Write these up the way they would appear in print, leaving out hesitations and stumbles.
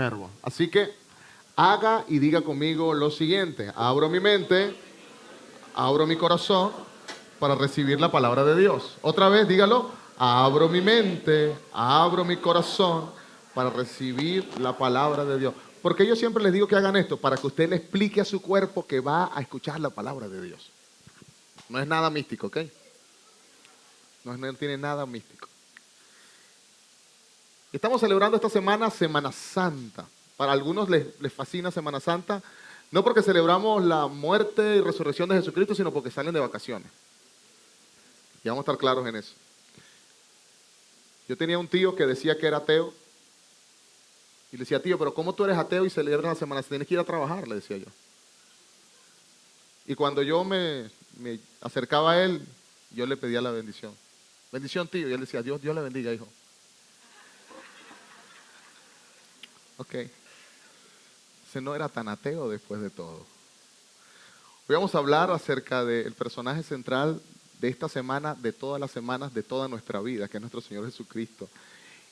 verbo. Así que haga y diga conmigo lo siguiente: abro mi mente, abro mi corazón para recibir la palabra de Dios. Otra vez dígalo: abro mi mente, abro mi corazón para recibir la palabra de Dios. Porque yo siempre les digo que hagan esto, para que usted le explique a su cuerpo que va a escuchar la palabra de Dios. No es nada místico, ¿ok? No tiene nada místico. Estamos celebrando esta semana Semana Santa. Para algunos les fascina Semana Santa, no porque celebramos la muerte y resurrección de Jesucristo, sino porque salen de vacaciones. Y vamos a estar claros en eso. Yo tenía un tío que decía que era ateo. Y le decía: tío, pero ¿cómo tú eres ateo y celebras la Semana Santa? Tienes que ir a trabajar, le decía yo. Y cuando yo me acercaba a él, yo le pedía la bendición. Bendición, tío. Y él decía: Dios le bendiga, hijo. Ok. Ese no era tan ateo después de todo. Hoy vamos a hablar acerca del personaje central de esta semana, de todas las semanas, de toda nuestra vida, que es nuestro Señor Jesucristo.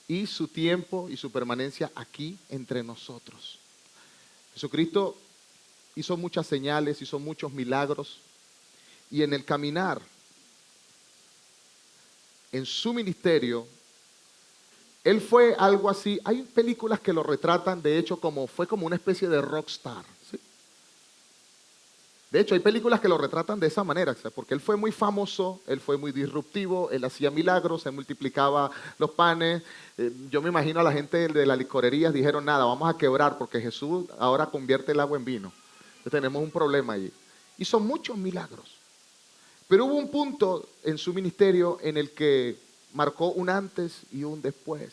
Y su tiempo y su permanencia aquí entre nosotros. Jesucristo hizo muchas señales, hizo muchos milagros. Y en el caminar, en su ministerio, él fue algo así. Hay películas que lo retratan, de hecho, fue como una especie de rockstar. ¿Sí? De hecho, hay películas que lo retratan de esa manera, porque él fue muy famoso, él fue muy disruptivo, él hacía milagros, él multiplicaba los panes. Yo me imagino a la gente de las licorerías dijeron: nada, vamos a quebrar porque Jesús ahora convierte el agua en vino. Entonces tenemos un problema allí. Hizo muchos milagros. Pero hubo un punto en su ministerio en el que marcó un antes y un después.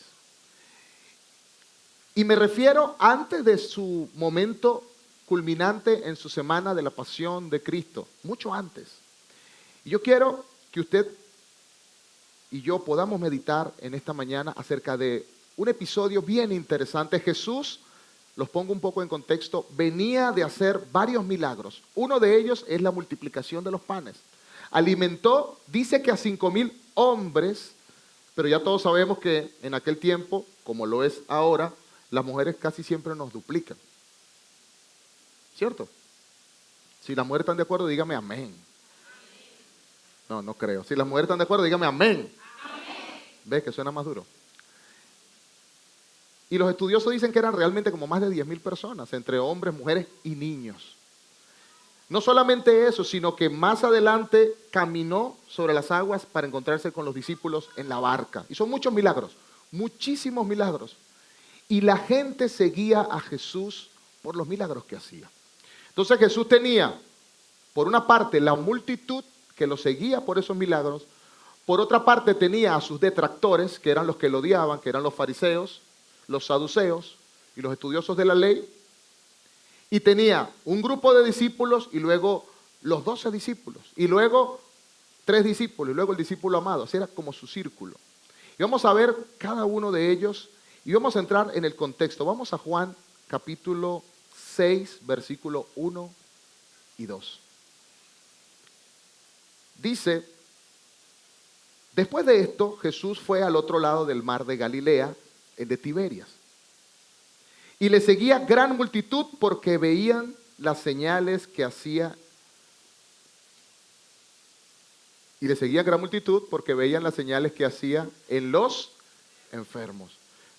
Y me refiero antes de su momento culminante en su semana de la pasión de Cristo, mucho antes. Y yo quiero que usted y yo podamos meditar en esta mañana acerca de un episodio bien interesante. Jesús, los pongo un poco en contexto, venía de hacer varios milagros. Uno de ellos es la multiplicación de los panes. Alimentó, dice que a 5,000 hombres, pero ya todos sabemos que en aquel tiempo, como lo es ahora, las mujeres casi siempre nos duplican. ¿Cierto? Si las mujeres están de acuerdo, dígame amén. No creo. Si las mujeres están de acuerdo, dígame amén. ¿Ves que suena más duro? Y los estudiosos dicen que eran realmente como más de 10,000 personas, entre hombres, mujeres y niños. No solamente eso, sino que más adelante caminó sobre las aguas para encontrarse con los discípulos en la barca. Y son muchos milagros, muchísimos milagros. Y la gente seguía a Jesús por los milagros que hacía. Entonces Jesús tenía, por una parte, la multitud que lo seguía por esos milagros. Por otra parte, tenía a sus detractores, que eran los que lo odiaban, que eran los fariseos, los saduceos y los estudiosos de la ley. Y tenía un grupo de discípulos y luego los 12 discípulos. Y luego 3 discípulos y luego el discípulo amado. Así era como su círculo. Y vamos a ver cada uno de ellos y vamos a entrar en el contexto. Vamos a Juan capítulo 6, versículo 1 y 2. Dice: después de esto, Jesús fue al otro lado del mar de Galilea, el de Tiberias. Y le seguía gran multitud porque veían las señales que hacía. Y le seguía gran multitud porque veían las señales que hacía en los enfermos.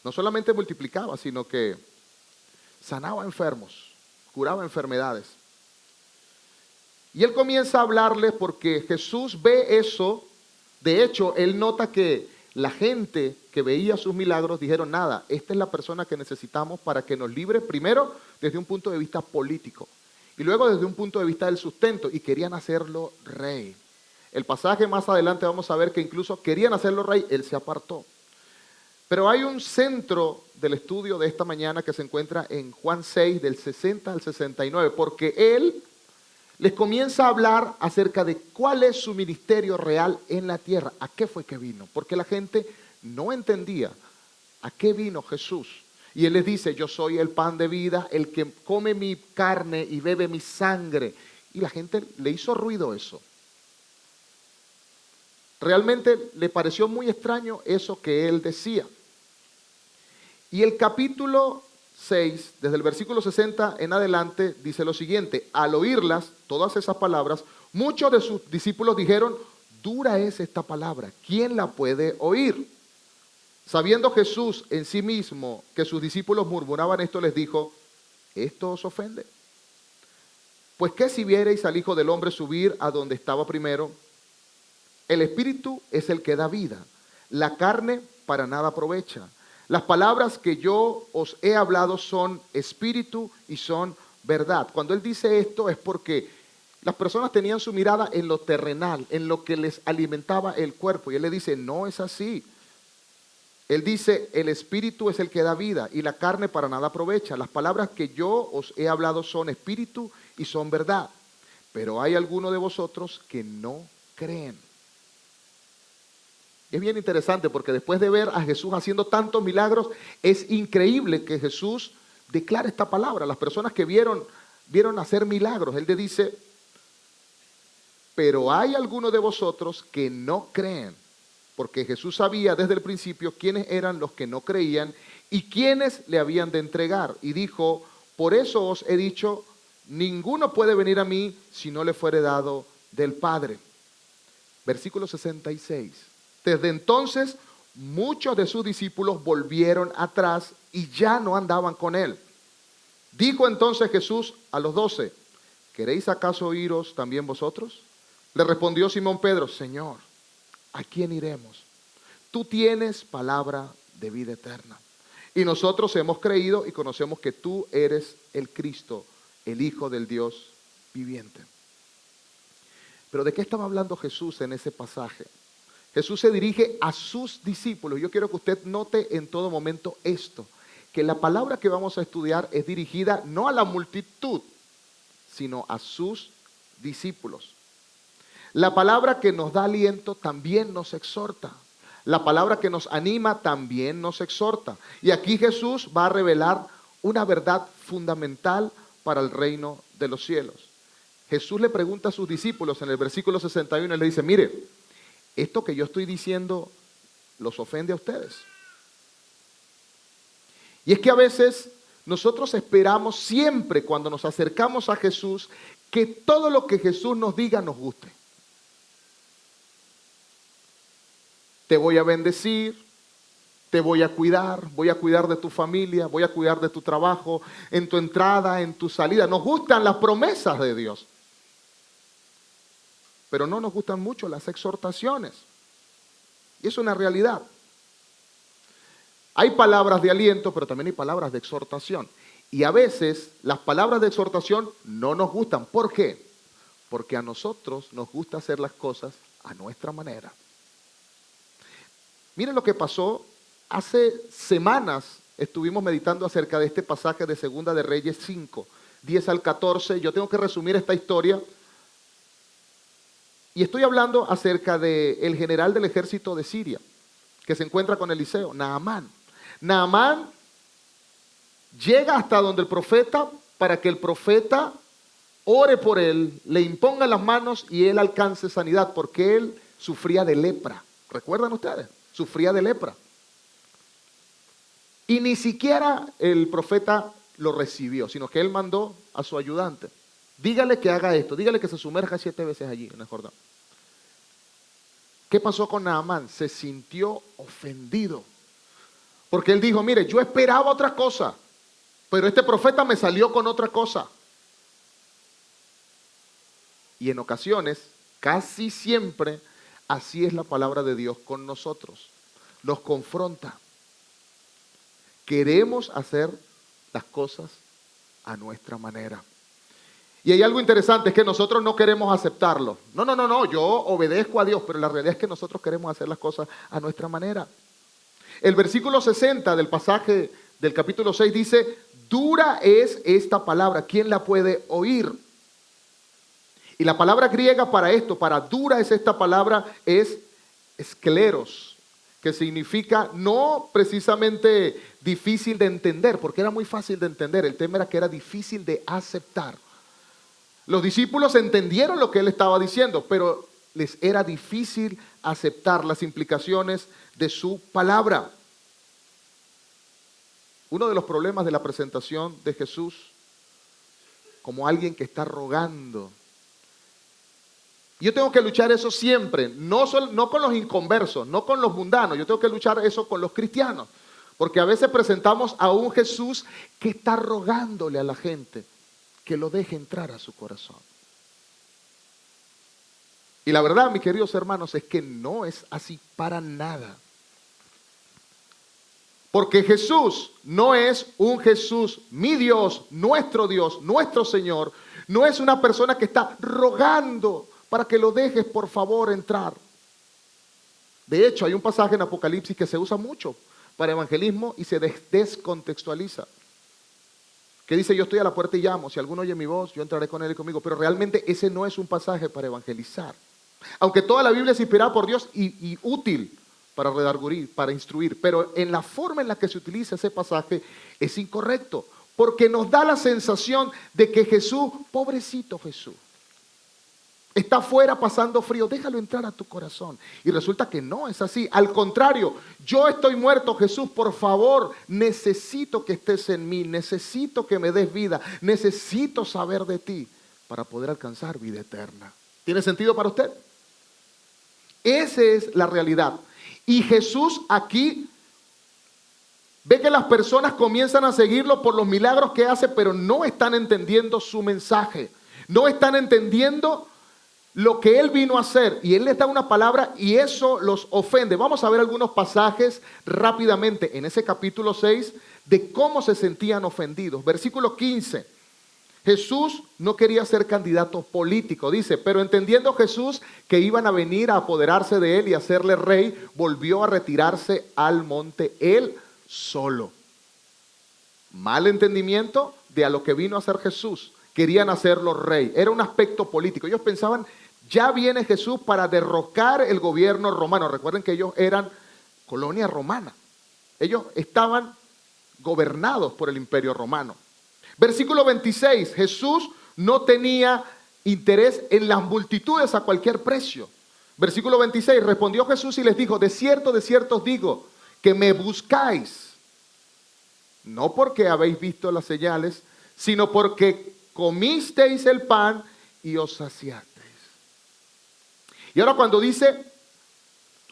No solamente multiplicaba, sino que sanaba enfermos, curaba enfermedades. Y él comienza a hablarles porque Jesús ve eso. De hecho, él nota que la gente que veía sus milagros dijeron: nada, esta es la persona que necesitamos para que nos libre, primero desde un punto de vista político y luego desde un punto de vista del sustento, y querían hacerlo rey. El pasaje más adelante vamos a ver que incluso querían hacerlo rey, él se apartó. Pero hay un centro del estudio de esta mañana que se encuentra en Juan 6, del 60 al 69, porque él les comienza a hablar acerca de cuál es su ministerio real en la tierra. ¿A qué fue que vino? Porque la gente no entendía a qué vino Jesús. Y él les dice: yo soy el pan de vida, el que come mi carne y bebe mi sangre. Y la gente le hizo ruido eso. Realmente le pareció muy extraño eso que él decía. Y el capítulo 6, desde el versículo 60 en adelante, dice lo siguiente: al oírlas, todas esas palabras, muchos de sus discípulos dijeron, dura es esta palabra, ¿quién la puede oír? Sabiendo Jesús en sí mismo que sus discípulos murmuraban esto, les dijo, ¿esto os ofende? Pues qué si viereis al Hijo del Hombre subir a donde estaba primero. El Espíritu es el que da vida, la carne para nada aprovecha. Las palabras que yo os he hablado son espíritu y son verdad. Cuando él dice esto es porque las personas tenían su mirada en lo terrenal, en lo que les alimentaba el cuerpo. Y él le dice, no es así. Él dice, el espíritu es el que da vida y la carne para nada aprovecha. Las palabras que yo os he hablado son espíritu y son verdad. Pero hay algunos de vosotros que no creen. Es bien interesante porque después de ver a Jesús haciendo tantos milagros, es increíble que Jesús declare esta palabra. Las personas que vieron hacer milagros, él le dice, pero hay algunos de vosotros que no creen. Porque Jesús sabía desde el principio quiénes eran los que no creían y quiénes le habían de entregar. Y dijo, por eso os he dicho, ninguno puede venir a mí si no le fuere dado del Padre. Versículo 66. Desde entonces, muchos de sus discípulos volvieron atrás y ya no andaban con él. Dijo entonces Jesús a los 12, ¿queréis acaso iros también vosotros? Le respondió Simón Pedro, Señor, ¿a quién iremos? Tú tienes palabra de vida eterna. Y nosotros hemos creído y conocemos que tú eres el Cristo, el Hijo del Dios viviente. Pero ¿de qué estaba hablando Jesús en ese pasaje? Jesús se dirige a sus discípulos. Yo quiero que usted note en todo momento esto, que la palabra que vamos a estudiar es dirigida no a la multitud, sino a sus discípulos. La palabra que nos da aliento también nos exhorta. La palabra que nos anima también nos exhorta. Y aquí Jesús va a revelar una verdad fundamental para el reino de los cielos. Jesús le pregunta a sus discípulos en el versículo 61, le dice, mire, esto que yo estoy diciendo los ofende a ustedes. Y es que a veces nosotros esperamos siempre cuando nos acercamos a Jesús que todo lo que Jesús nos diga nos guste. Te voy a bendecir, te voy a cuidar de tu familia, voy a cuidar de tu trabajo, en tu entrada, en tu salida. Nos gustan las promesas de Dios, pero no nos gustan mucho las exhortaciones. Y es una realidad. Hay palabras de aliento, pero también hay palabras de exhortación. Y a veces las palabras de exhortación no nos gustan. ¿Por qué? Porque a nosotros nos gusta hacer las cosas a nuestra manera. Miren lo que pasó. Hace semanas estuvimos meditando acerca de este pasaje de Segunda de Reyes 5, 10 al 14. Yo tengo que resumir esta historia. Y estoy hablando acerca del general del ejército de Siria, que se encuentra con Eliseo, Naamán. Naamán llega hasta donde el profeta para que el profeta ore por él, le imponga las manos y él alcance sanidad, porque él sufría de lepra. ¿Recuerdan ustedes? Sufría de lepra. Y ni siquiera el profeta lo recibió, sino que él mandó a su ayudante. Dígale que haga esto, dígale que se sumerja 7 veces allí en el Jordán. ¿Qué pasó con Naamán? Se sintió ofendido. Porque él dijo, mire, yo esperaba otra cosa, pero este profeta me salió con otra cosa. Y en ocasiones, casi siempre, así es la palabra de Dios con nosotros. Nos confronta. Queremos hacer las cosas a nuestra manera. Y hay algo interesante, es que nosotros no queremos aceptarlo. No, yo obedezco a Dios, pero la realidad es que nosotros queremos hacer las cosas a nuestra manera. El versículo 60 del pasaje del capítulo 6 dice, dura es esta palabra, ¿quién la puede oír? Y la palabra griega para esto, para dura es esta palabra, es escleros, que significa no precisamente difícil de entender, porque era muy fácil de entender, el tema era que era difícil de aceptar. Los discípulos entendieron lo que él estaba diciendo, pero les era difícil aceptar las implicaciones de su palabra. uno de los problemas de la presentación de Jesús como alguien que está rogando. Yo tengo que luchar eso siempre, no con los inconversos, no con los mundanos, yo tengo que luchar eso con los cristianos. Porque a veces presentamos a un Jesús que está rogándole a la gente que lo deje entrar a su corazón. Y la verdad, mis queridos hermanos, es que no es así para nada. Porque Jesús no es un Jesús, mi Dios, nuestro Señor, no es una persona que está rogando para que lo dejes por favor entrar. De hecho, hay un pasaje en Apocalipsis que se usa mucho para evangelismo y se descontextualiza. Que dice, yo estoy a la puerta y llamo, si alguno oye mi voz, yo entraré con él y conmigo. Pero realmente ese no es un pasaje para evangelizar. Aunque toda la Biblia es inspirada por Dios y útil para redarguir, para instruir, pero en la forma en la que se utiliza ese pasaje es incorrecto, porque nos da la sensación de que Jesús, pobrecito Jesús, está afuera pasando frío, déjalo entrar a tu corazón. Y resulta que no es así. Al contrario, yo estoy muerto, Jesús, por favor, necesito que estés en mí, necesito que me des vida, necesito saber de ti para poder alcanzar vida eterna. ¿Tiene sentido para usted? Esa es la realidad. Y Jesús aquí ve que las personas comienzan a seguirlo por los milagros que hace, pero no están entendiendo su mensaje, no están entendiendo lo que Él vino a hacer, y Él les da una palabra y eso los ofende. Vamos a ver algunos pasajes rápidamente en ese capítulo 6 de cómo se sentían ofendidos. Versículo 15. Jesús no quería ser candidato político, dice, pero entendiendo Jesús que iban a venir a apoderarse de Él y hacerle rey, volvió a retirarse al monte Él solo. Mal entendimiento de a lo que vino a hacer Jesús. Querían hacerlo rey. Era un aspecto político. Ellos pensaban, ya viene Jesús para derrocar el gobierno romano. Recuerden que ellos eran colonia romana. Ellos estaban gobernados por el imperio romano. Versículo 26. Jesús no tenía interés en las multitudes a cualquier precio. Versículo 26. Respondió Jesús y les dijo, de cierto os digo, que me buscáis. No porque habéis visto las señales, sino porque comisteis el pan y os saciasteis. Y ahora cuando dice,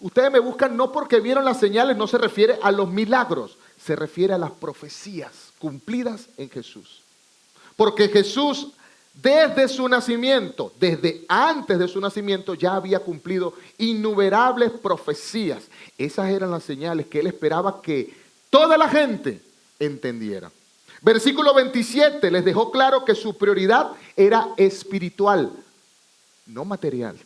ustedes me buscan no porque vieron las señales, no se refiere a los milagros, se refiere a las profecías cumplidas en Jesús. Porque Jesús desde su nacimiento, desde antes de su nacimiento, ya había cumplido innumerables profecías. Esas eran las señales que Él esperaba que toda la gente entendiera. Versículo 27 les dejó claro que su prioridad era espiritual, no material.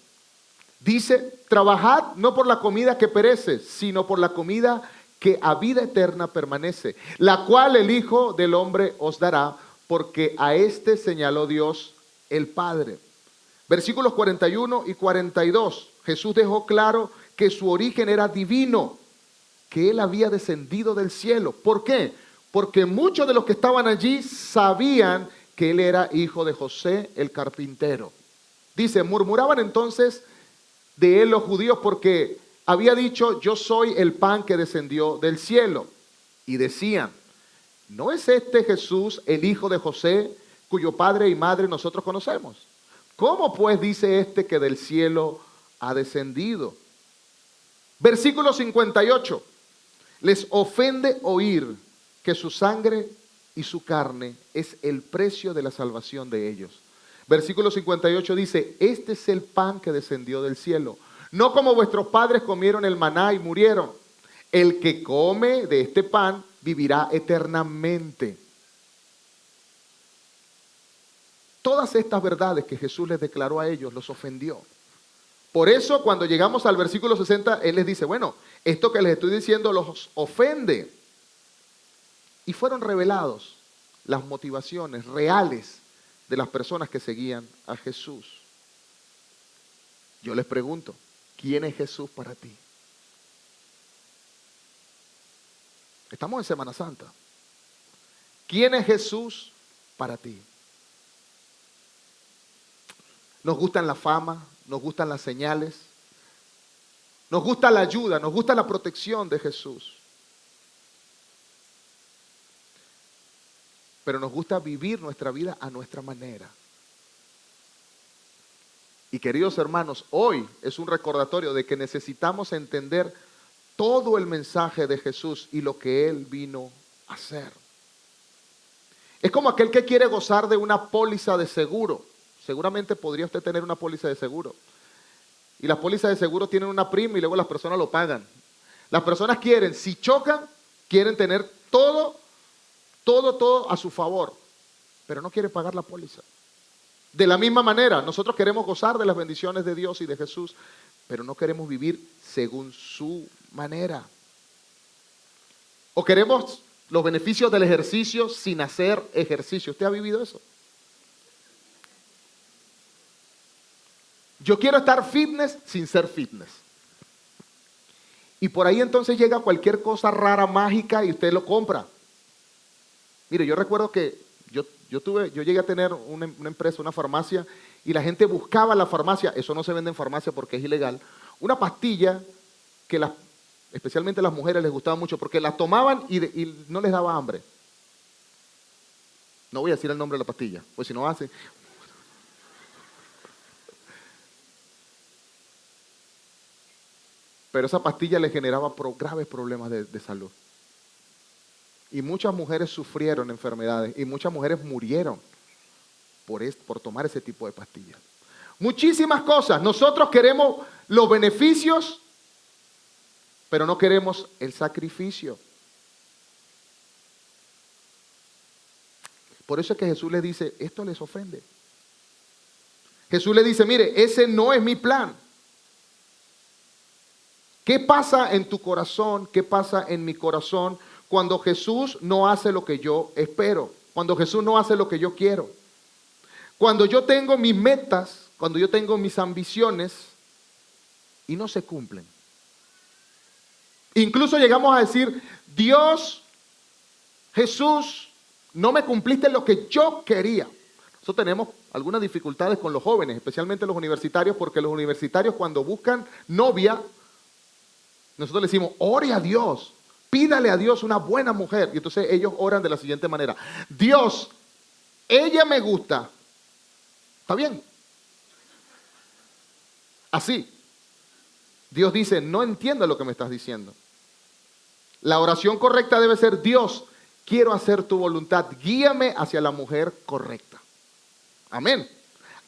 Dice, trabajad no por la comida que perece, sino por la comida que a vida eterna permanece, la cual el Hijo del Hombre os dará, porque a este señaló Dios el Padre. Versículos 41 y 42, Jesús dejó claro que su origen era divino, que Él había descendido del cielo. ¿Por qué? Porque muchos de los que estaban allí sabían que Él era hijo de José el carpintero. Dice, murmuraban entonces de Él los judíos porque había dicho, yo soy el pan que descendió del cielo. Y decían, ¿no es este Jesús el hijo de José, cuyo padre y madre nosotros conocemos? ¿Cómo pues dice este que del cielo ha descendido? Versículo 58. Les ofende oír que su sangre y su carne es el precio de la salvación de ellos. Versículo 58 dice, este es el pan que descendió del cielo. No como vuestros padres comieron el maná y murieron. El que come de este pan vivirá eternamente. Todas estas verdades que Jesús les declaró a ellos los ofendió. Por eso cuando llegamos al versículo 60, Él les dice, bueno, esto que les estoy diciendo los ofende. Y fueron revelados las motivaciones reales de las personas que seguían a Jesús. Yo les pregunto, ¿quién es Jesús para ti? Estamos en Semana Santa. ¿Quién es Jesús para ti? Nos gustan la fama, nos gustan las señales, nos gusta la ayuda, nos gusta la protección de Jesús. pero nos gusta vivir nuestra vida a nuestra manera. Y queridos hermanos, hoy es un recordatorio de que necesitamos entender todo el mensaje de Jesús y lo que Él vino a hacer. Es como aquel que quiere gozar de una póliza de seguro. Seguramente podría usted tener una póliza de seguro. Y las pólizas de seguro tienen una prima y luego las personas lo pagan. Las personas quieren, si chocan, quieren tener todo a su favor, pero no quieren pagar la póliza. De la misma manera, nosotros queremos gozar de las bendiciones de Dios y de Jesús, pero no queremos vivir según su manera. O queremos los beneficios del ejercicio sin hacer ejercicio. ¿Usted ha vivido eso? Yo quiero estar fitness sin ser fitness. Y por ahí entonces llega cualquier cosa rara, mágica, y usted lo compra. Mire, yo recuerdo que yo llegué a tener una empresa, una farmacia, y la gente buscaba en la farmacia, eso no se vende en farmacia porque es ilegal, una pastilla que especialmente a las mujeres les gustaba mucho, porque la tomaban y no les daba hambre. No voy a decir el nombre de la pastilla, pues si no hace... Pero esa pastilla le generaba graves problemas de salud. Y muchas mujeres sufrieron enfermedades y muchas mujeres murieron por tomar ese tipo de pastillas. Muchísimas cosas. Nosotros queremos los beneficios, pero no queremos el sacrificio. Por eso es que Jesús les dice, esto les ofende. Jesús les dice, mire, ese no es mi plan. ¿Qué pasa en tu corazón? ¿Qué pasa en mi corazón cuando Jesús no hace lo que yo espero? Cuando Jesús no hace lo que yo quiero. Cuando yo tengo mis metas, cuando yo tengo mis ambiciones y no se cumplen. Incluso llegamos a decir, Dios, Jesús, no me cumpliste lo que yo quería. Nosotros tenemos algunas dificultades con los jóvenes, especialmente los universitarios, porque los universitarios cuando buscan novia, nosotros le decimos, ore a Dios, pídale a Dios una buena mujer. Y entonces ellos oran de la siguiente manera. Dios, ella me gusta. ¿Está bien? Así. Dios dice, no entiendo lo que me estás diciendo. La oración correcta debe ser, Dios, quiero hacer tu voluntad. Guíame hacia la mujer correcta. Amén.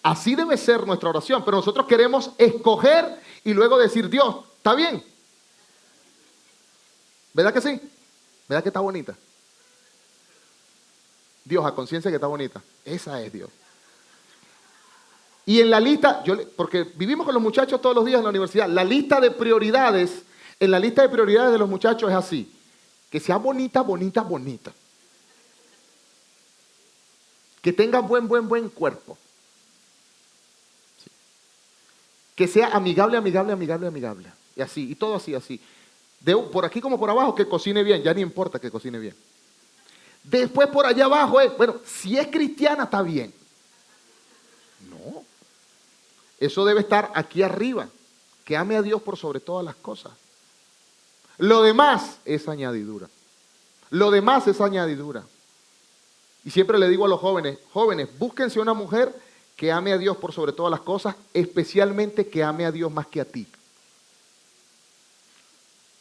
Así debe ser nuestra oración. Pero nosotros queremos escoger y luego decir, Dios, ¿está bien? ¿Verdad que sí? ¿Verdad que está bonita? Dios, a conciencia que está bonita. Esa es Dios. Y en la lista, porque vivimos con los muchachos todos los días en la universidad, la lista de prioridades, en la lista de prioridades de los muchachos es así. Que sea bonita, bonita, bonita. Que tenga buen cuerpo. Sí. Que sea amigable, amigable, amigable, amigable. Y así, y todo así, así. Por aquí como por abajo, que cocine bien, ya no importa que cocine bien. Después por allá abajo bueno, si es cristiana está bien. No. Eso debe estar aquí arriba, que ame a Dios por sobre todas las cosas. Lo demás es añadidura. Lo demás es añadidura. Y siempre le digo a los jóvenes, búsquense una mujer que ame a Dios por sobre todas las cosas, especialmente que ame a Dios más que a ti.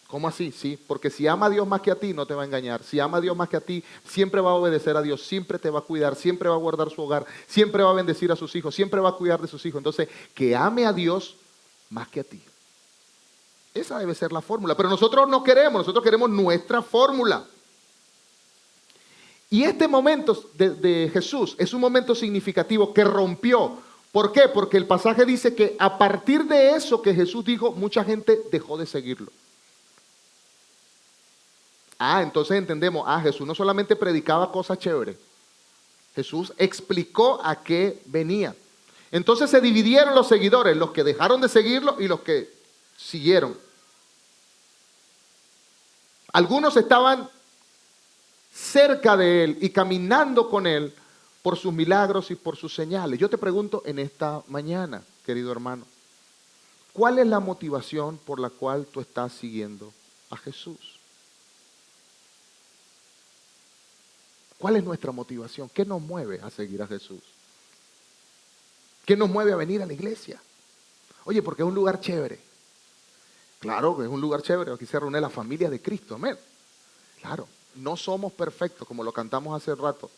¿Cómo así? Sí, porque si ama a Dios más que a ti, no te va a engañar. Si ama a Dios más que a ti, siempre va a obedecer a Dios, siempre te va a cuidar, siempre va a guardar su hogar, siempre va a bendecir a sus hijos, siempre va a cuidar de sus hijos. Entonces, que ame a Dios más que a ti. Esa debe ser la fórmula. Pero nosotros no queremos, nosotros queremos nuestra fórmula. Y este momento de Jesús es un momento significativo que rompió. ¿Por qué? Porque el pasaje dice que a partir de eso que Jesús dijo, mucha gente dejó de seguirlo. Entonces entendemos, Jesús no solamente predicaba cosas chéveres, Jesús explicó a qué venía. Entonces se dividieron los seguidores, los que dejaron de seguirlo y los que siguieron. Algunos estaban cerca de él y caminando con él por sus milagros y por sus señales. Yo te pregunto en esta mañana, querido hermano, ¿cuál es la motivación por la cual tú estás siguiendo a Jesús? ¿Cuál es nuestra motivación? ¿Qué nos mueve a seguir a Jesús? ¿Qué nos mueve a venir a la iglesia? Oye, porque es un lugar chévere. Claro que es un lugar chévere, aquí se reúne la familia de Cristo, amén. Claro, no somos perfectos, como lo cantamos hace rato.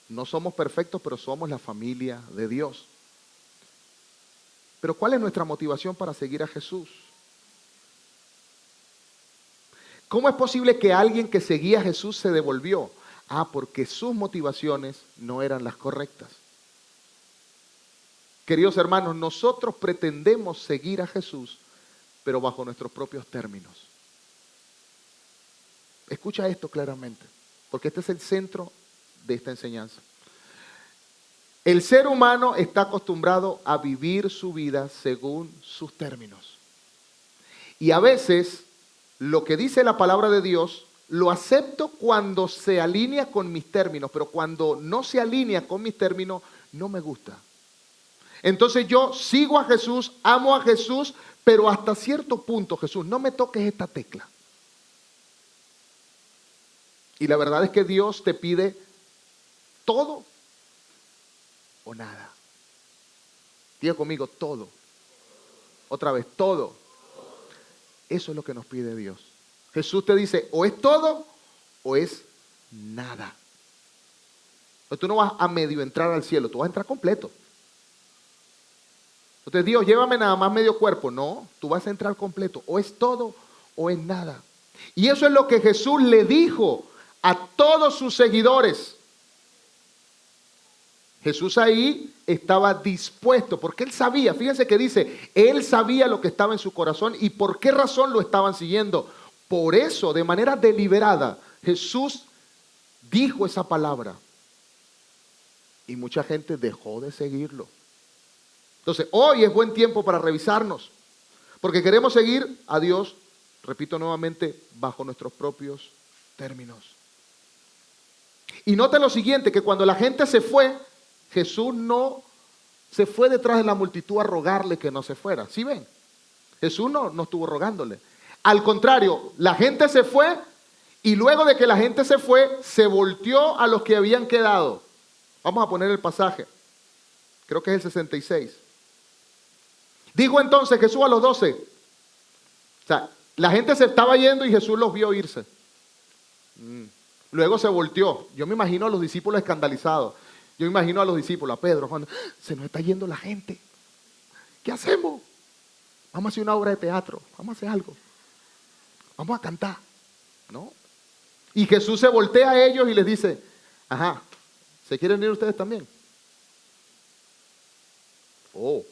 No somos perfectos, pero somos la familia de Dios. Pero ¿cuál es nuestra motivación para seguir a Jesús? ¿Cómo es posible que alguien que seguía a Jesús se devolvió? Porque sus motivaciones no eran las correctas. Queridos hermanos, nosotros pretendemos seguir a Jesús, pero bajo nuestros propios términos. Escucha esto claramente, porque este es el centro de esta enseñanza. El ser humano está acostumbrado a vivir su vida según sus términos. Y a veces, lo que dice la palabra de Dios, lo acepto cuando se alinea con mis términos, pero cuando no se alinea con mis términos, no me gusta. Entonces yo sigo a Jesús, amo a Jesús, pero hasta cierto punto, Jesús, no me toques esta tecla. Y la verdad es que Dios te pide todo o nada. Diga conmigo, todo. Otra vez, todo. Eso es lo que nos pide Dios. Jesús te dice, o es todo o es nada. Pero tú no vas a medio entrar al cielo, tú vas a entrar completo. Entonces Dios, llévame nada más medio cuerpo. No, tú vas a entrar completo. O es todo o es nada. Y eso es lo que Jesús le dijo a todos sus seguidores. Jesús ahí estaba dispuesto, porque él sabía, fíjense que dice, él sabía lo que estaba en su corazón y por qué razón lo estaban siguiendo. Por eso, de manera deliberada, Jesús dijo esa palabra. Y mucha gente dejó de seguirlo. Entonces, hoy es buen tiempo para revisarnos, porque queremos seguir a Dios, repito nuevamente, bajo nuestros propios términos. Y noten lo siguiente, que cuando la gente se fue, Jesús no se fue detrás de la multitud a rogarle que no se fuera. ¿Sí ven? Jesús no estuvo rogándole. Al contrario, la gente se fue y luego de que la gente se fue, se volteó a los que habían quedado. Vamos a poner el pasaje. Creo que es el 66. Dijo entonces Jesús a los 12. O sea, la gente se estaba yendo y Jesús los vio irse. Luego se volteó. Yo me imagino a los discípulos escandalizados. Yo me imagino a los discípulos, a Pedro, Juan, se nos está yendo la gente. ¿Qué hacemos? Vamos a hacer una obra de teatro. Vamos a hacer algo. Vamos a cantar. ¿No? Y Jesús se voltea a ellos y les dice, ajá, ¿se quieren ir ustedes también? Oh.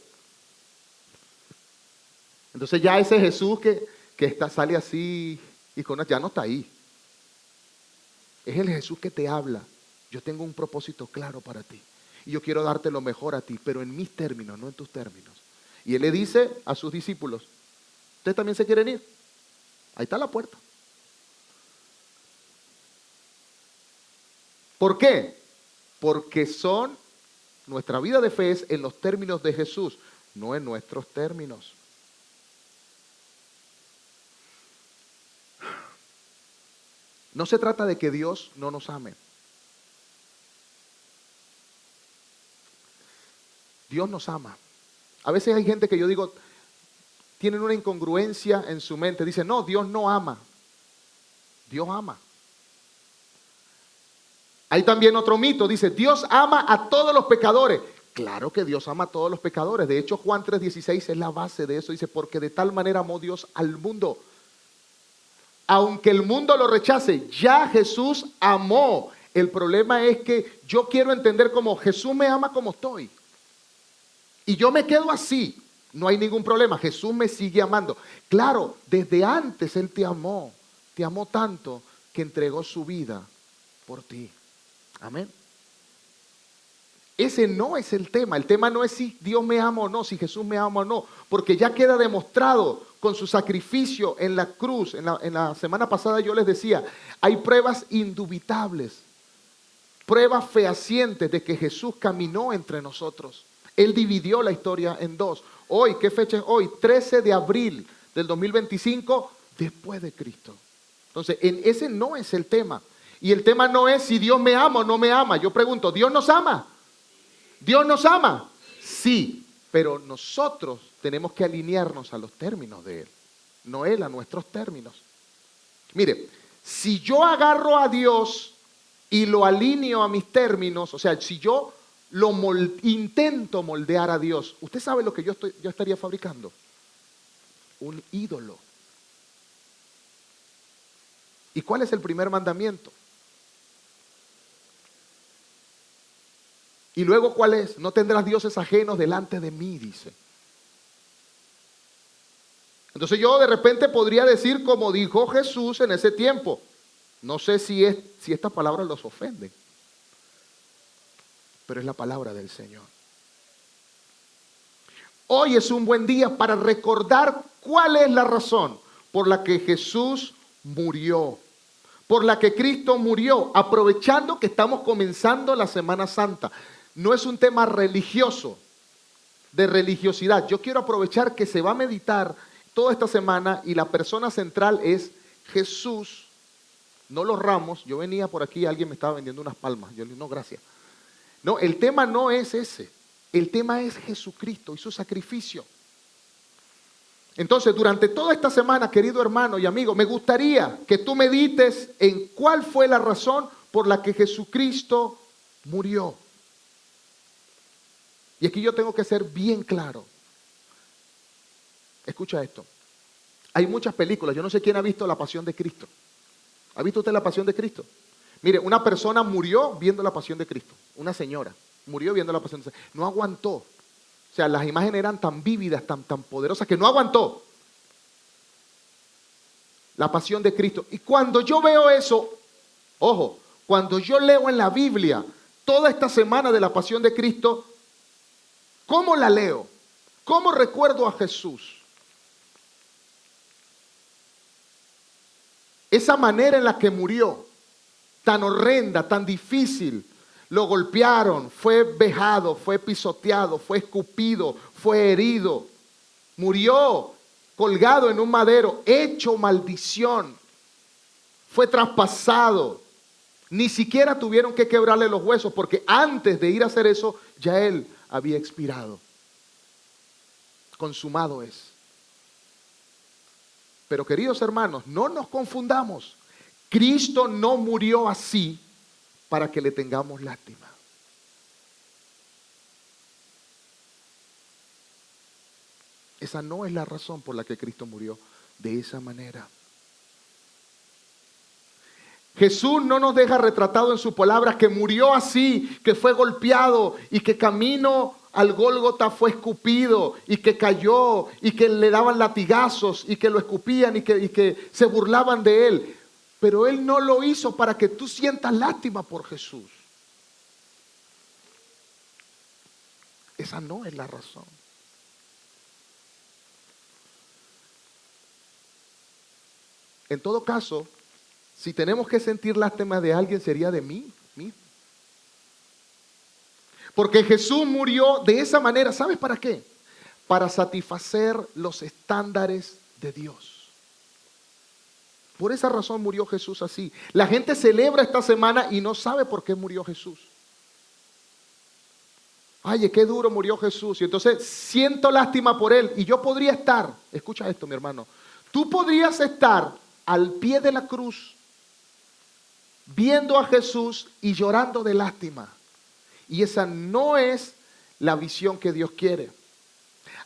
Entonces ya ese Jesús que sale así y ya no está ahí. Es el Jesús que te habla. Yo tengo un propósito claro para ti. Y yo quiero darte lo mejor a ti, pero en mis términos, no en tus términos. Y él le dice a sus discípulos, ¿ustedes también se quieren ir? Ahí está la puerta. ¿Por qué? Porque nuestra vida de fe es en los términos de Jesús, no en nuestros términos. No se trata de que Dios no nos ame. Dios nos ama. A veces hay gente que yo digo, tienen una incongruencia en su mente. Dicen, no, Dios no ama. Dios ama. Hay también otro mito, dice, Dios ama a todos los pecadores. Claro que Dios ama a todos los pecadores. De hecho, Juan 3:16 es la base de eso. Dice, porque de tal manera amó Dios al mundo. Aunque el mundo lo rechace, ya Jesús amó. El problema es que yo quiero entender como Jesús me ama como estoy. Y yo me quedo así. No hay ningún problema. Jesús me sigue amando. Claro, desde antes Él te amó. Te amó tanto que entregó su vida por ti. Amén. Ese no es el tema. El tema no es si Dios me ama o no, si Jesús me ama o no. Porque ya queda demostrado con su sacrificio en la cruz. En la semana pasada yo les decía, hay pruebas indubitables, pruebas fehacientes de que Jesús caminó entre nosotros. Él dividió la historia en dos. Hoy, ¿qué fecha es hoy? 13 de abril del 2025, después de Cristo. Entonces, ese no es el tema. Y el tema no es si Dios me ama o no me ama. Yo pregunto, ¿Dios nos ama? ¿Dios nos ama? Sí, pero nosotros tenemos que alinearnos a los términos de Él, no Él a nuestros términos. Mire, si yo agarro a Dios y lo alineo a mis términos, o sea, si yo intento moldear a Dios, ¿usted sabe lo que yo estaría fabricando? Un ídolo. ¿Y cuál es el primer mandamiento? Y luego, ¿cuál es? No tendrás dioses ajenos delante de mí, dice. Entonces yo de repente podría decir como dijo Jesús en ese tiempo. No sé si estas palabras los ofenden, pero es la palabra del Señor. Hoy es un buen día para recordar cuál es la razón por la que Jesús murió, por la que Cristo murió, aprovechando que estamos comenzando la Semana Santa. No es un tema religioso, de religiosidad. Yo quiero aprovechar que se va a meditar toda esta semana y la persona central es Jesús, no los ramos. Yo venía por aquí, alguien me estaba vendiendo unas palmas. Yo le dije, no, gracias. No, el tema no es ese. El tema es Jesucristo y su sacrificio. Entonces, durante toda esta semana, querido hermano y amigo, me gustaría que tú medites en cuál fue la razón por la que Jesucristo murió. Y aquí yo tengo que ser bien claro. Escucha esto. Hay muchas películas. Yo no sé quién ha visto La Pasión de Cristo. ¿Ha visto usted La Pasión de Cristo? Mire, una persona murió viendo La Pasión de Cristo. Una señora murió viendo La Pasión de Cristo. No aguantó. O sea, las imágenes eran tan vívidas, tan poderosas, que no aguantó. La Pasión de Cristo. Y cuando yo veo eso, ojo, cuando yo leo en la Biblia toda esta semana de la Pasión de Cristo, ¿cómo la leo? ¿Cómo recuerdo a Jesús? Esa manera en la que murió, tan horrenda, tan difícil. Lo golpearon, fue vejado, fue pisoteado, fue escupido, fue herido. Murió colgado en un madero, hecho maldición. Fue traspasado. Ni siquiera tuvieron que quebrarle los huesos porque antes de ir a hacer eso, ya él había expirado. Consumado es. Pero queridos hermanos, no nos confundamos. Cristo no murió así para que le tengamos lástima. Esa no es la razón por la que Cristo murió de esa manera. Jesús no nos deja retratado en su palabra que murió así, que fue golpeado y que camino al Gólgota fue escupido y que cayó y que le daban latigazos y que lo escupían y que se burlaban de él. Pero él no lo hizo para que tú sientas lástima por Jesús. Esa no es la razón. En todo caso, si tenemos que sentir lástima de alguien, sería de mí mismo. Porque Jesús murió de esa manera, ¿sabes para qué? Para satisfacer los estándares de Dios. Por esa razón murió Jesús así. La gente celebra esta semana y no sabe por qué murió Jesús. Ay, qué duro murió Jesús. Y entonces siento lástima por él. Y yo podría estar, escucha esto, mi hermano. Tú podrías estar al pie de la cruz, viendo a Jesús y llorando de lástima. Y esa no es la visión que Dios quiere.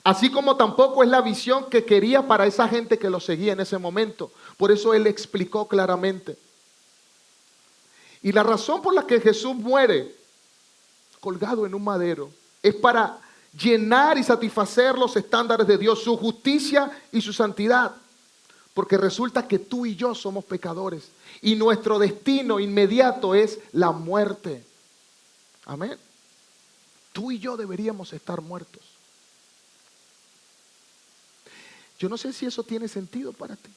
Así como tampoco es la visión que quería para esa gente que lo seguía en ese momento. Por eso Él explicó claramente. Y la razón por la que Jesús muere colgado en un madero es para llenar y satisfacer los estándares de Dios, su justicia y su santidad. Porque resulta que tú y yo somos pecadores y nuestro destino inmediato es la muerte. Amén. Tú y yo deberíamos estar muertos. Yo no sé si eso tiene sentido para ti.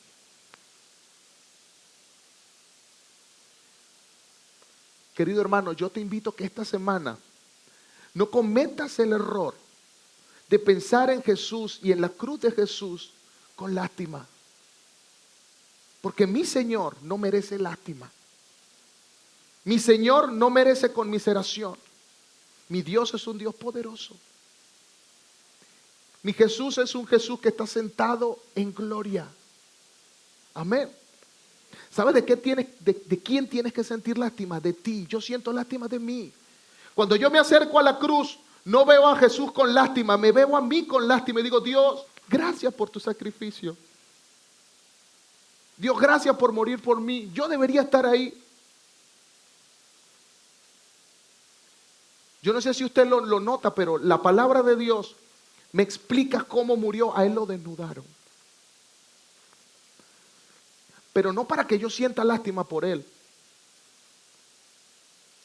Querido hermano, yo te invito a que esta semana no cometas el error de pensar en Jesús y en la cruz de Jesús con lástima. Porque mi Señor no merece lástima. Mi Señor no merece conmiseración. Mi Dios es un Dios poderoso. Mi Jesús es un Jesús que está sentado en gloria. Amén. ¿Sabes de quién tienes que sentir lástima? De ti. Yo siento lástima de mí. Cuando yo me acerco a la cruz, no veo a Jesús con lástima, me veo a mí con lástima y digo, Dios, gracias por tu sacrificio. Dios, gracias por morir por mí. Yo debería estar ahí. Yo no sé si usted lo nota, pero la palabra de Dios me explica cómo murió. A él lo desnudaron. Pero no para que yo sienta lástima por él,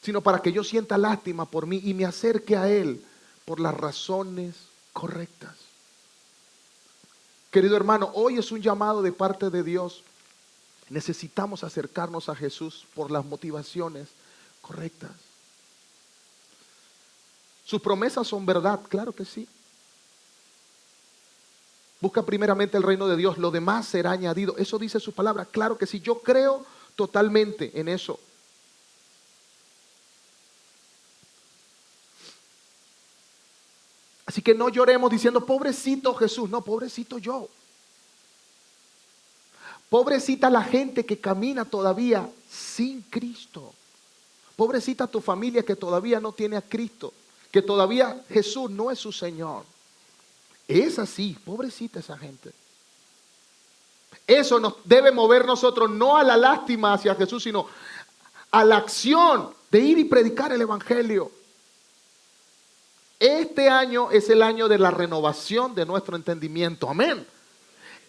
sino para que yo sienta lástima por mí y me acerque a él por las razones correctas. Querido hermano, hoy es un llamado de parte de Dios. Necesitamos acercarnos a Jesús por las motivaciones correctas. Sus promesas son verdad, claro que sí. Busca primeramente el reino de Dios, lo demás será añadido. Eso dice su palabra, claro que sí. Yo creo totalmente en eso. Así que no lloremos diciendo, pobrecito Jesús. No, pobrecito yo. Pobrecita la gente que camina todavía sin Cristo. Pobrecita tu familia que todavía no tiene a Cristo, que todavía Jesús no es su Señor. Es así, pobrecita esa gente. Eso nos debe mover nosotros no a la lástima hacia Jesús, sino a la acción de ir y predicar el Evangelio. Este año es el año de la renovación de nuestro entendimiento. Amén.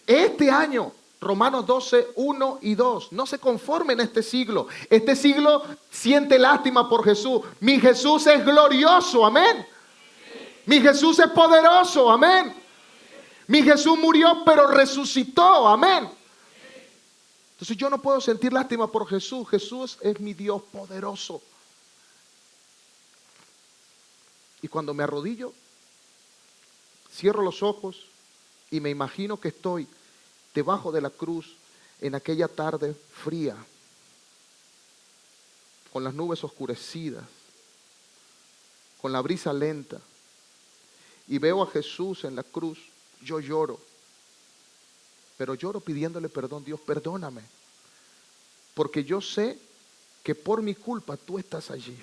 Este año, Romanos 12, 1 y 2. No se conformen este siglo. Este siglo siente lástima por Jesús. Mi Jesús es glorioso. Amén. Mi Jesús es poderoso. Amén. Mi Jesús murió pero resucitó. Amén. Entonces yo no puedo sentir lástima por Jesús. Jesús es mi Dios poderoso. Y cuando me arrodillo, cierro los ojos y me imagino que estoy debajo de la cruz en aquella tarde fría, con las nubes oscurecidas, con la brisa lenta, y veo a Jesús en la cruz. Yo lloro, pero lloro pidiéndole perdón. Dios, perdóname, porque yo sé que por mi culpa tú estás allí.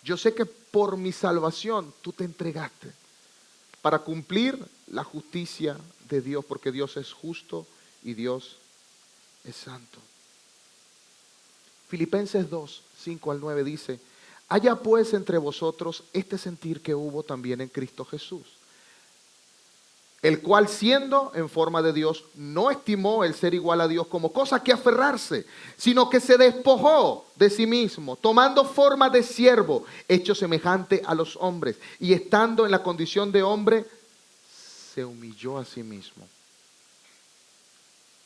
Yo sé que por mi salvación tú te entregaste para cumplir la justicia de Dios, porque Dios es justo y Dios es santo. Filipenses 2, 5 al 9 dice, haya pues entre vosotros este sentir que hubo también en Cristo Jesús, el cual siendo en forma de Dios, no estimó el ser igual a Dios como cosa que aferrarse, sino que se despojó de sí mismo, tomando forma de siervo, hecho semejante a los hombres, y estando en la condición de hombre, se humilló a sí mismo.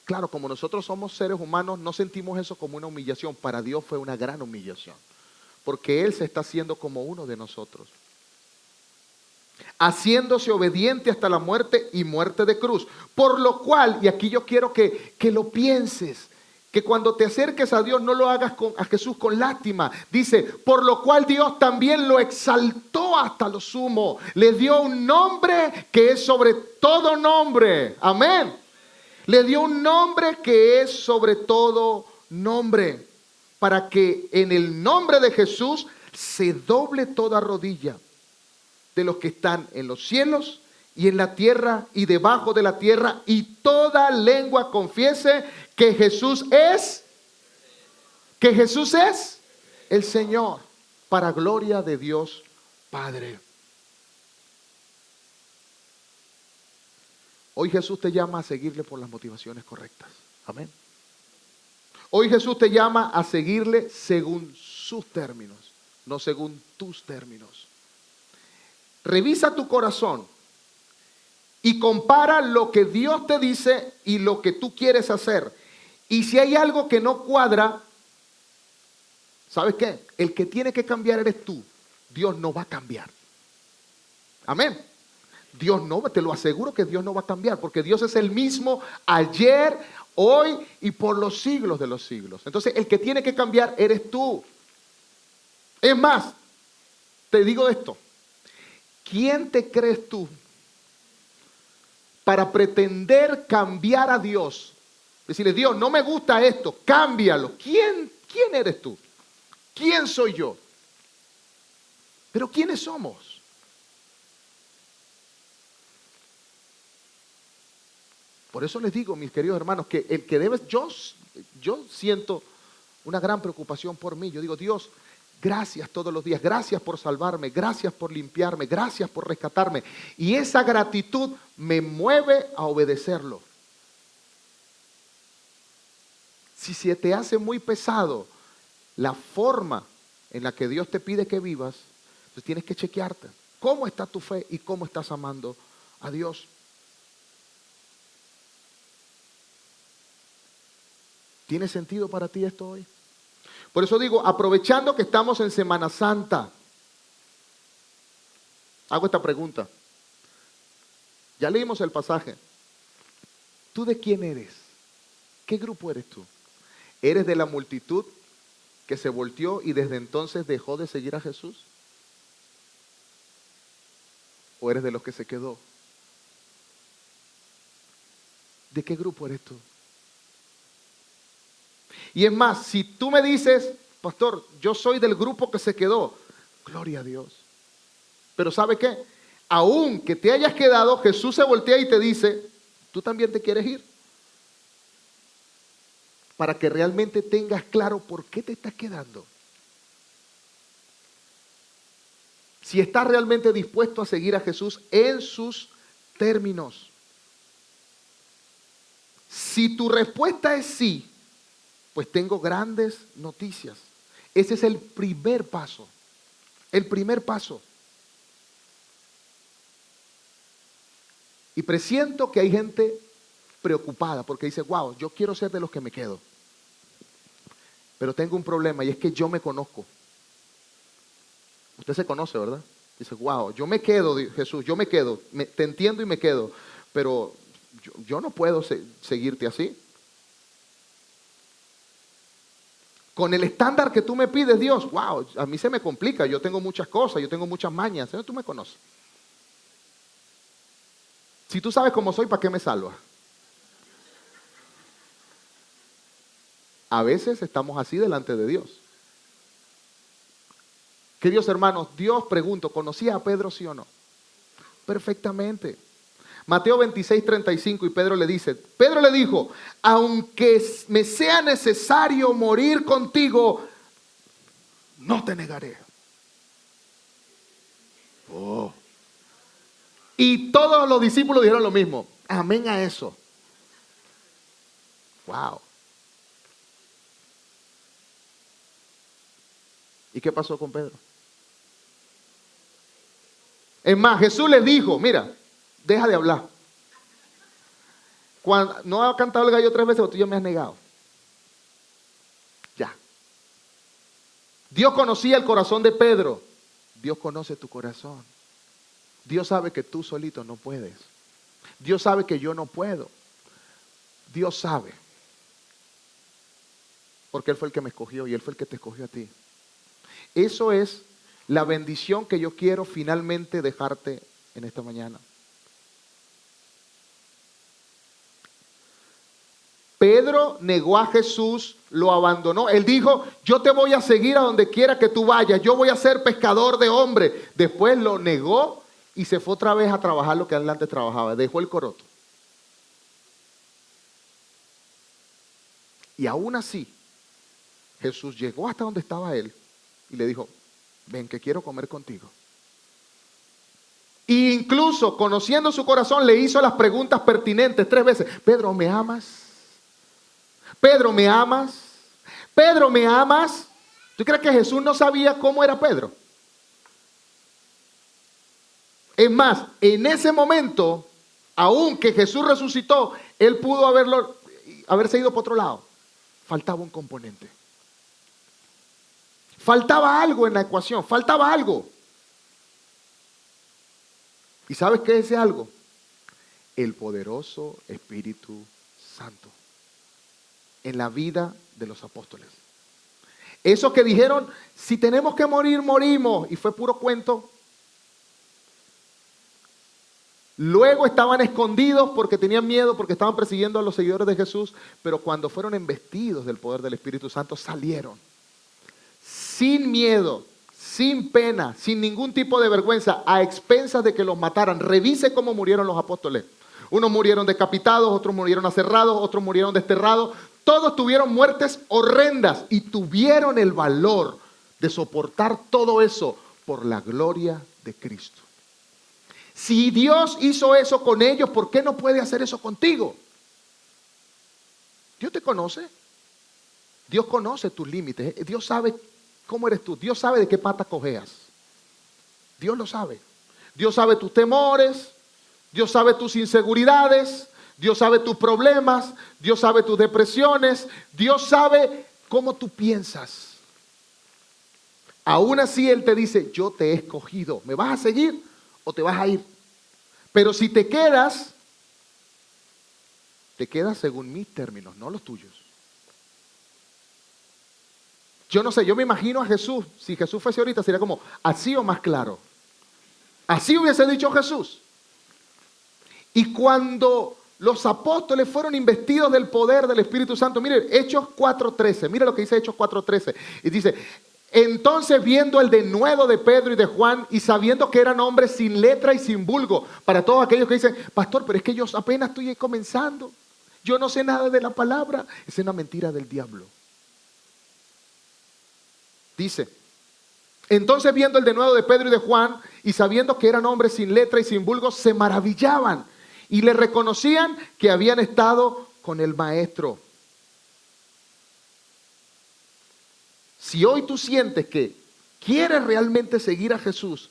Claro, como nosotros somos seres humanos, no sentimos eso como una humillación. Para Dios fue una gran humillación, porque Él se está haciendo como uno de nosotros, haciéndose obediente hasta la muerte y muerte de cruz. Por lo cual, y aquí yo quiero que lo pienses, que cuando te acerques a Dios no lo hagas a Jesús con lástima. Dice, por lo cual Dios también lo exaltó hasta lo sumo. Le dio un nombre que es sobre todo nombre. Amén. Le dio un nombre que es sobre todo nombre, para que en el nombre de Jesús se doble toda rodilla de los que están en los cielos y en la tierra y debajo de la tierra, y toda lengua confiese que Jesús es el Señor, para gloria de Dios Padre. Hoy Jesús te llama a seguirle por las motivaciones correctas. Amén. Hoy Jesús te llama a seguirle según sus términos, no según tus términos. Revisa tu corazón y compara lo que Dios te dice y lo que tú quieres hacer. Y si hay algo que no cuadra, ¿sabes qué? El que tiene que cambiar eres tú. Dios no va a cambiar. Amén. Dios no, te lo aseguro que Dios no va a cambiar, porque Dios es el mismo ayer, hoy y por los siglos de los siglos. Entonces, el que tiene que cambiar eres tú. Es más, te digo esto. ¿Quién te crees tú para pretender cambiar a Dios? Decirle, Dios, no me gusta esto, cámbialo. ¿Quién eres tú? ¿Quién soy yo? Pero ¿quiénes somos? Por eso les digo, mis queridos hermanos, que el que debes, yo siento una gran preocupación por mí. Yo digo, Dios, gracias todos los días, gracias por salvarme, gracias por limpiarme, gracias por rescatarme. Y esa gratitud me mueve a obedecerlo. Si se te hace muy pesado la forma en la que Dios te pide que vivas, pues tienes que chequearte. ¿Cómo está tu fe y cómo estás amando a Dios? ¿Tiene sentido para ti esto hoy? Por eso digo, aprovechando que estamos en Semana Santa, hago esta pregunta. Ya leímos el pasaje. ¿Tú de quién eres? ¿Qué grupo eres tú? ¿Eres de la multitud que se volteó y desde entonces dejó de seguir a Jesús? ¿O eres de los que se quedó? ¿De qué grupo eres tú? Y es más, si tú me dices, pastor, yo soy del grupo que se quedó, gloria a Dios. Pero ¿sabe qué? Aun que te hayas quedado, Jesús se voltea y te dice, ¿tú también te quieres ir? Para que realmente tengas claro por qué te estás quedando. Si estás realmente dispuesto a seguir a Jesús en sus términos. Si tu respuesta es sí, pues tengo grandes noticias. Ese es el primer paso. El primer paso. Y presiento que hay gente preocupada porque dice, wow, yo quiero ser de los que me quedo. Pero tengo un problema y es que yo me conozco. Usted se conoce, ¿verdad? Dice, wow, yo me quedo, Jesús, yo me quedo. Te entiendo y me quedo. Pero yo no puedo seguirte así. Con el estándar que tú me pides, Dios, wow, a mí se me complica. Yo tengo muchas cosas, yo tengo muchas mañas. Tú me conoces. Si tú sabes cómo soy, ¿para qué me salvas? A veces estamos así delante de Dios. Queridos hermanos, Dios, pregunto, ¿conocía a Pedro, sí o no? Perfectamente. Mateo 26:35 y Pedro le dijo, aunque me sea necesario morir contigo, no te negaré. Oh. Y todos los discípulos dijeron lo mismo. Amén a eso. Wow. ¿Y qué pasó con Pedro? Es más, Jesús les dijo, mira, deja de hablar. Cuando no ha cantado el gallo 3 veces, o tú ya me has negado. Ya. Dios conocía el corazón de Pedro. Dios conoce tu corazón. Dios sabe que tú solito no puedes. Dios sabe que yo no puedo. Dios sabe. Porque Él fue el que me escogió y Él fue el que te escogió a ti. Eso es la bendición que yo quiero finalmente dejarte en esta mañana. Pedro negó a Jesús, lo abandonó. Él dijo, yo te voy a seguir a donde quiera que tú vayas. Yo voy a ser pescador de hombres. Después lo negó y se fue otra vez a trabajar lo que él antes trabajaba. Dejó el coroto. Y aún así, Jesús llegó hasta donde estaba él y le dijo, ven que quiero comer contigo. E incluso, conociendo su corazón, le hizo las preguntas pertinentes 3 veces. Pedro, ¿me amas? Pedro, ¿me amas? Pedro, ¿me amas? ¿Tú crees que Jesús no sabía cómo era Pedro? Es más, en ese momento, aunque Jesús resucitó, él pudo haberse ido por otro lado. Faltaba un componente. Faltaba algo en la ecuación, faltaba algo. ¿Y sabes qué es ese algo? El poderoso Espíritu Santo. en la vida de los apóstoles. Esos que dijeron, si tenemos que morir, morimos, y fue puro cuento. Luego estaban escondidos porque tenían miedo, porque estaban persiguiendo a los seguidores de Jesús, pero cuando fueron embestidos del poder del Espíritu Santo, salieron sin miedo, sin pena, sin ningún tipo de vergüenza, a expensas de que los mataran. Revise cómo murieron los apóstoles. Unos murieron decapitados, otros murieron aserrados, otros murieron desterrados. Todos tuvieron muertes horrendas y tuvieron el valor de soportar todo eso por la gloria de Cristo. Si Dios hizo eso con ellos, ¿por qué no puede hacer eso contigo? Dios te conoce. Dios conoce tus límites. Dios sabe cómo eres tú. Dios sabe de qué pata cojeas. Dios lo sabe. Dios sabe tus temores. Dios sabe tus inseguridades. Dios sabe tus problemas. Dios sabe tus depresiones. Dios sabe cómo tú piensas. Aún así Él te dice, yo te he escogido. ¿Me vas a seguir o te vas a ir? Pero si te quedas según mis términos, no los tuyos. Yo no sé, yo me imagino a Jesús, si Jesús fuese ahorita, sería como, así o más claro. Así hubiese dicho Jesús. Y cuando los apóstoles fueron investidos del poder del Espíritu Santo, miren, Hechos 4:13, mire lo que dice Hechos 4:13. Y dice, entonces viendo el denuedo de Pedro y de Juan y sabiendo que eran hombres sin letra y sin vulgo, para todos aquellos que dicen, pastor, pero es que yo apenas estoy comenzando, yo no sé nada de la palabra, es una mentira del diablo. Dice, entonces viendo el denuedo de Pedro y de Juan y sabiendo que eran hombres sin letra y sin vulgo, se maravillaban y le reconocían que habían estado con el Maestro. Si hoy tú sientes que quieres realmente seguir a Jesús,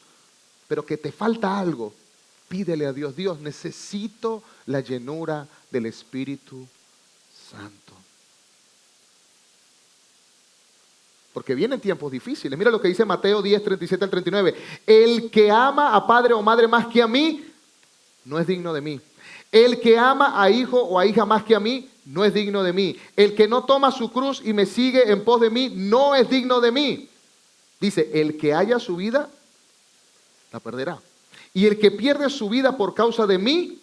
pero que te falta algo, pídele a Dios, Dios, necesito la llenura del Espíritu Santo. Porque vienen tiempos difíciles. Mira lo que dice Mateo 10, 37 al 39. El que ama a padre o madre más que a mí, no es digno de mí. El que ama a hijo o a hija más que a mí, no es digno de mí. El que no toma su cruz y me sigue en pos de mí, no es digno de mí. Dice, el que haya su vida, la perderá. Y el que pierde su vida por causa de mí.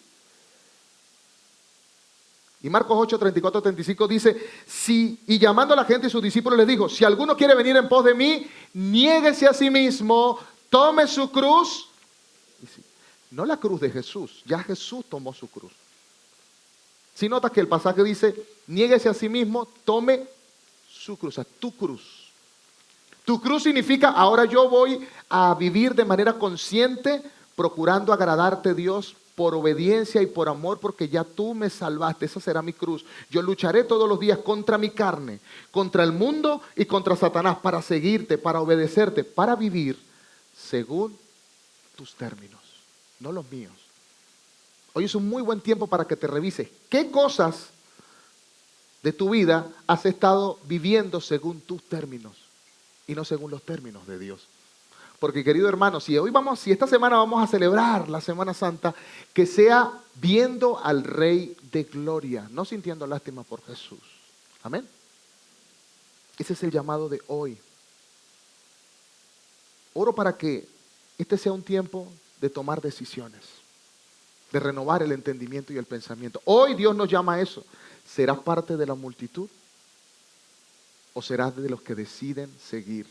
Y Marcos 8, 34, 35 dice, y llamando a la gente y sus discípulos les dijo, si alguno quiere venir en pos de mí, niéguese a sí mismo, tome su cruz. No la cruz de Jesús, ya Jesús tomó su cruz. Si notas que el pasaje dice, niéguese a sí mismo, tome su cruz, o sea, tu cruz. Tu cruz significa, ahora yo voy a vivir de manera consciente, procurando agradarte, Dios, por obediencia y por amor, porque ya tú me salvaste, esa será mi cruz. Yo lucharé todos los días contra mi carne, contra el mundo y contra Satanás, para seguirte, para obedecerte, para vivir según tus términos, no los míos. Hoy es un muy buen tiempo para que te revises qué cosas de tu vida has estado viviendo según tus términos y no según los términos de Dios. Porque, querido hermano, si esta semana vamos a celebrar la Semana Santa, que sea viendo al Rey de Gloria, no sintiendo lástima por Jesús. Amén. Ese es el llamado de hoy. Oro para que este sea un tiempo de tomar decisiones, de renovar el entendimiento y el pensamiento. Hoy Dios nos llama a eso. ¿Serás parte de la multitud o serás de los que deciden seguir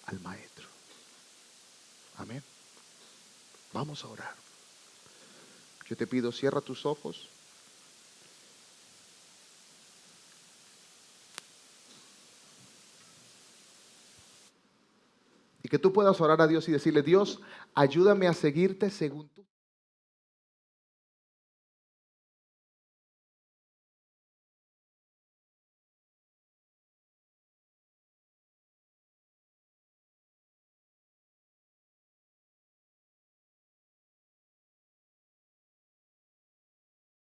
al Maestro? Amén. Vamos a orar. Yo te pido, cierra tus ojos. Y que tú puedas orar a Dios y decirle, Dios, ayúdame a seguirte según tú.